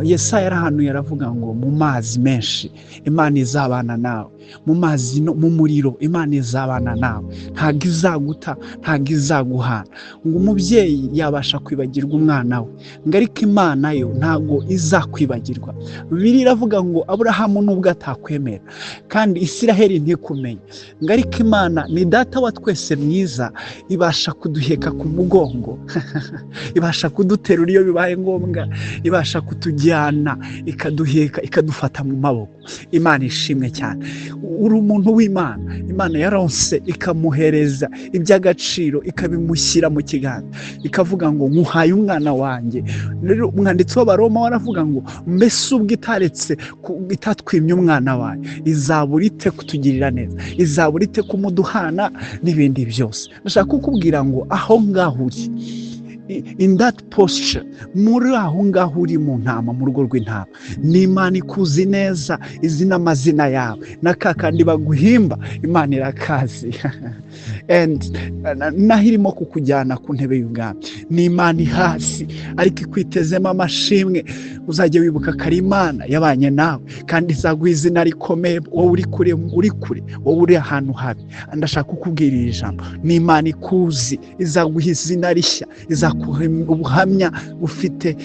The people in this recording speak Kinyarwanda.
Yesaya yarahanuye aravuga ngo mu mazi menshi Imana izabana nawe, mu mazi no mu muriro Imana izabana nawe, ntabwo izaguta, ntabwo izaguhana. Ngo umubyeyi yabasha kwibagirwa umwana we, ngo ariko Imana yo ntabwo izakwibagirwa. Bibiliya iravuga ngo Aburahamu nubwo atakwemera kandi Isiraheli ntikumenya, ngo ariko Imana ni data wa twese mwiza, ibasha kuduheka ku mugongo ibasha kuduterura iyo bibaye ngombwa, ibasha kutujyana ikaduheka ikadufata mu maboko. Imana ishimwe cyane. Uri umuntu w'Imana, Imana yaronse ikamuhereza iby'agaciro, ikabimushyira mu kiganza, ikavuga ngo nkuhaye umwana wanjye. Rero umwanditsi w'Abaroma waravuga ngo mbese ubwo itatwimye umwana wayo, izabura ite kutugirira neza, izabura ite kumuduhana n'ibindi byose. Ndashaka kukubwira ngo aho ngaho uri, in that posture, muri aho ngaho uri mu ntama, mu rugo rw'intama, n'Imana ikuzi neza, izi n'amazina yawe, n'akakandi baguhimba Imana irakazi and naho irimo kukujyana ku ntebe y'ubwami, n'Imana ihasi ariko ikwitezemo amashimwe. Uzajya wibuka ko ari Imana yabanye nawe kandi izaguha izina rikomeye. Wowe uri kure, wowe uri ahantu habi, ndashaka kukubwira iri jambo, n'Imana ikuzi, izaguha izina rishya, izakuha ubuhamya bufite